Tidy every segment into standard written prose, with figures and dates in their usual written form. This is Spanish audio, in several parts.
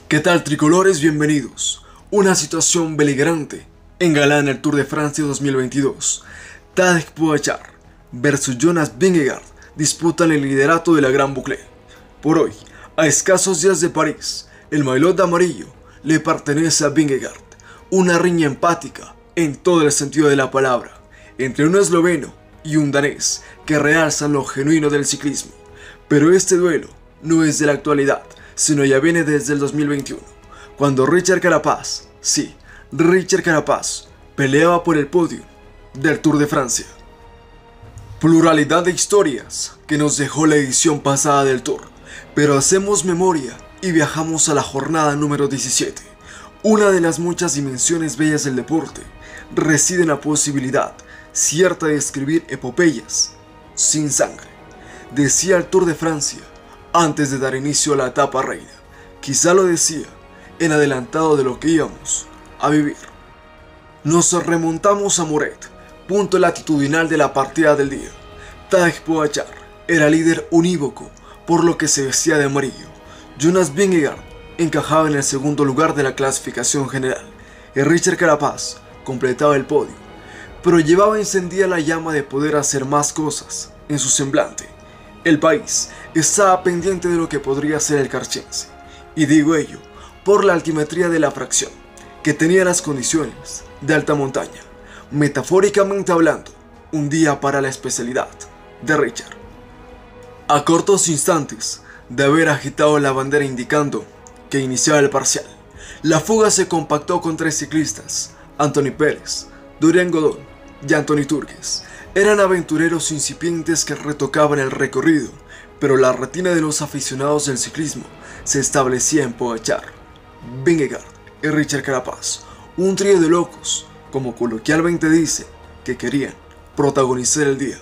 ¿Qué tal, tricolores? Bienvenidos. Una situación beligerante engalana el Tour de Francia 2022. Tadej Pogačar versus Jonas Vingegaard disputan el liderato de la Gran Boucle. Por hoy, a escasos días de París, el maillot amarillo le pertenece a Vingegaard. Una riña empática en todo el sentido de la palabra, entre un esloveno y un danés que realzan lo genuino del ciclismo. Pero este duelo no es de la actualidad, sino ya viene desde el 2021, cuando Richard Carapaz, sí, Richard Carapaz, peleaba por el podio del Tour de Francia. Pluralidad de historias que nos dejó la edición pasada del Tour, pero hacemos memoria y viajamos a la jornada número 17. Una de las muchas dimensiones bellas del deporte reside en la posibilidad cierta de escribir epopeyas sin sangre. Decía el Tour de Francia antes de dar inicio a la etapa reina. Quizá lo decía en adelantado de lo que íbamos a vivir. Nos remontamos a Moret, punto latitudinal de la partida del día. Tadej Pogačar era líder unívoco, por lo que se vestía de amarillo. Jonas Vingegaard encajaba en el segundo lugar de la clasificación general y Richard Carapaz completaba el podio, pero llevaba encendida la llama de poder hacer más cosas en su semblante. El país estaba pendiente de lo que podría ser el carchense, y digo ello por la altimetría de la fracción, que tenía las condiciones de alta montaña. Metafóricamente hablando, un día para la especialidad de Richard. A cortos instantes de haber agitado la bandera indicando que iniciaba el parcial, la fuga se compactó con tres ciclistas: Anthony Pérez, Dorian Godon y Anthony Turgis. Eran aventureros incipientes que retocaban el recorrido, pero la retina de los aficionados del ciclismo se establecía en Pogačar, Vingegaard y Richard Carapaz, un trío de locos, como coloquialmente dicen, que querían protagonizar el día.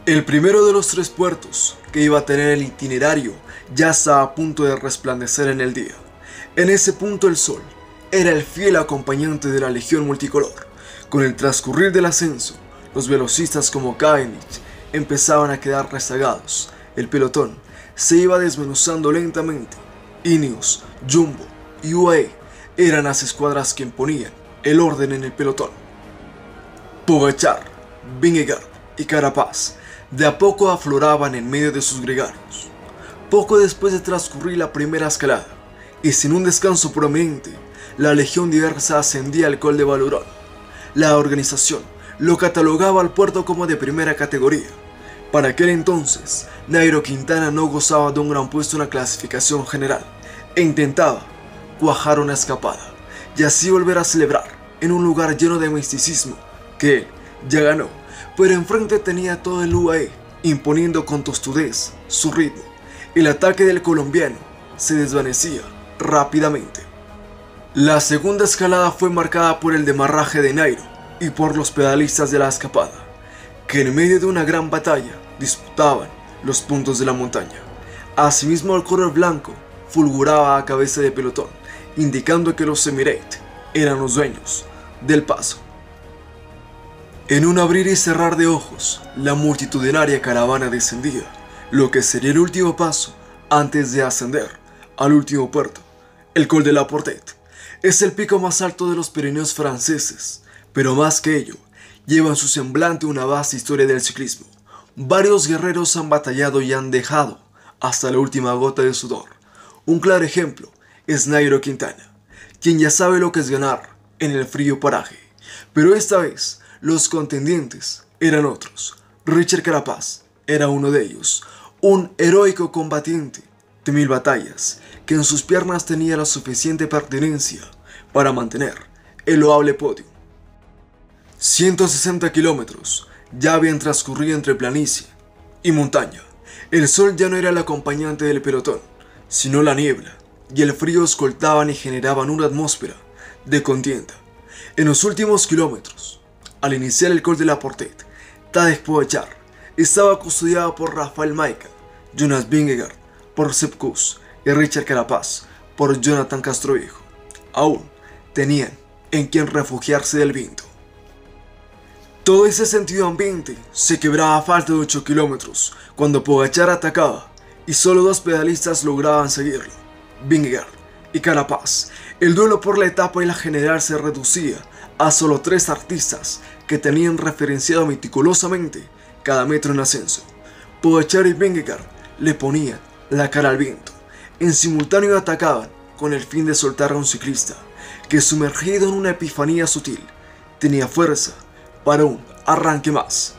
El primero de los tres puertos que iba a tener el itinerario ya estaba a punto de resplandecer en el día. En ese punto el sol era el fiel acompañante de la legión multicolor. Con el transcurrir del ascenso, los velocistas como Cavendish empezaban a quedar rezagados. El pelotón se iba desmenuzando lentamente. Ineos, Jumbo y UAE eran las escuadras que imponían el orden en el pelotón. Pogačar, Vingegaard y Carapaz de a poco afloraban en medio de sus gregarios. Poco después de transcurrir la primera escalada, y sin un descanso prominente, la legión diversa ascendía al Col de Valorón. La organización lo catalogaba al puerto como de primera categoría. Para aquel entonces, Nairo Quintana no gozaba de un gran puesto en la clasificación general e intentaba cuajar una escapada y así volver a celebrar en un lugar lleno de misticismo que él ya ganó, pero enfrente tenía todo el UAE imponiendo con tostudez su ritmo. El ataque del colombiano se desvanecía rápidamente. La segunda escalada fue marcada por el demarraje de Nairo y por los pedalistas de la escapada, que en medio de una gran batalla disputaban los puntos de la montaña. Asimismo, el color blanco fulguraba a cabeza de pelotón, indicando que los Emirates eran los dueños del paso. En un abrir y cerrar de ojos, la multitudinaria caravana descendía, lo que sería el último paso antes de ascender al último puerto. El Col de la Portette es el pico más alto de los Pirineos franceses, pero más que ello, lleva en su semblante una vasta historia del ciclismo. Varios guerreros han batallado y han dejado hasta la última gota de sudor. Un claro ejemplo es Nairo Quintana, quien ya sabe lo que es ganar en el frío paraje. Pero esta vez, los contendientes eran otros. Richard Carapaz era uno de ellos, un heroico combatiente de 1000 batallas, que en sus piernas tenía la suficiente pertinencia para mantener el loable podio. 160 kilómetros ya habían transcurrido entre planicie y montaña. El sol ya no era el acompañante del pelotón, sino la niebla, y el frío escoltaban y generaban una atmósfera de contienda. En los últimos kilómetros, al iniciar el Col de la Portette, Tadej Pogačar estaba custodiado por Rafael Majka, Jonas Vingegaard, por Sepp Kuss y Richard Carapaz por Jonathan Castroviejo. Aún tenían en quien refugiarse del viento. Todo ese sentido ambiente se quebraba a falta de 8 kilómetros cuando Pogačar atacaba y solo 2 pedalistas lograban seguirlo, Vingegaard y Carapaz. El duelo por la etapa y la general se reducía a solo 3 artistas que tenían referenciado meticulosamente cada metro en ascenso. Pogačar y Vingegaard le ponían la cara al viento. En simultáneo atacaban con el fin de soltar a un ciclista que, sumergido en una epifanía sutil, tenía fuerza para un arranque más.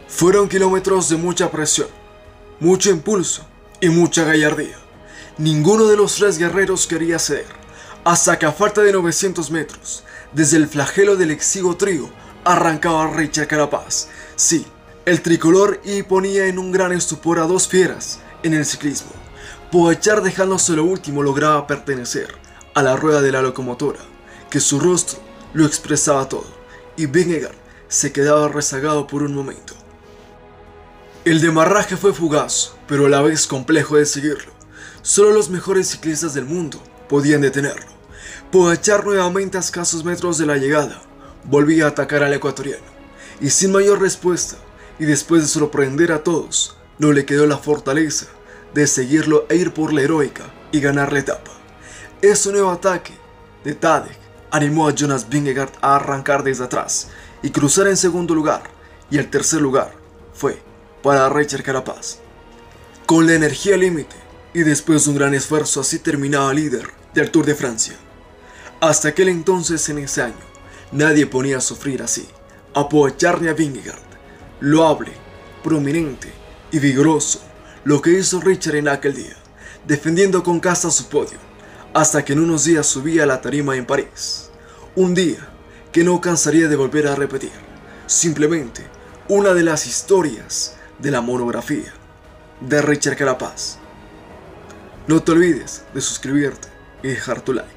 Fueron kilómetros de mucha presión, mucho impulso y mucha gallardía. Ninguno de los 3 guerreros quería ceder, hasta que a falta de 900 metros, desde el flagelo del exiguo trío, arrancaba Richard Carapaz. Sí, el tricolor, y ponía en un gran estupor a 2 fieras en el ciclismo. Pogačar, dejándose lo último, lograba pertenecer a la rueda de la locomotora, que su rostro lo expresaba todo, y Vingegaard se quedaba rezagado por un momento. El demarraje fue fugaz, pero a la vez complejo de seguirlo. Solo los mejores ciclistas del mundo podían detenerlo. Pogačar, nuevamente a escasos metros de la llegada, volvía a atacar al ecuatoriano, y sin mayor respuesta, y después de sorprender a todos, no le quedó la fortaleza de seguirlo e ir por la heroica y ganar la etapa. Ese nuevo ataque de Tadej animó a Jonas Vingegaard a arrancar desde atrás y cruzar en segundo lugar, y el tercer lugar fue para Richard Carapaz. Con la energía al límite y después de un gran esfuerzo, así terminaba líder del Tour de Francia. Hasta aquel entonces, en ese año, nadie ponía a sufrir así a Pogačar ni a Vingegaard. Loable, prominente y vigoroso lo que hizo Richard en aquel día, defendiendo con casta su podio, hasta que en unos días subía a la tarima en París. Un día que no cansaría de volver a repetir, simplemente una de las historias de la monografía de Richard Carapaz. No te olvides de suscribirte y dejar tu like.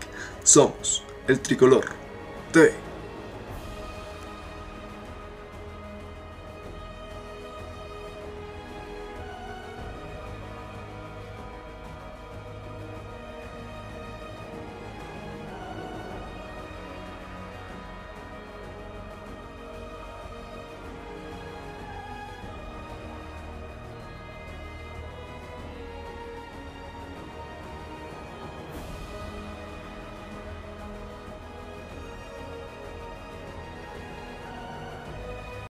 Somos el Tricolor TV.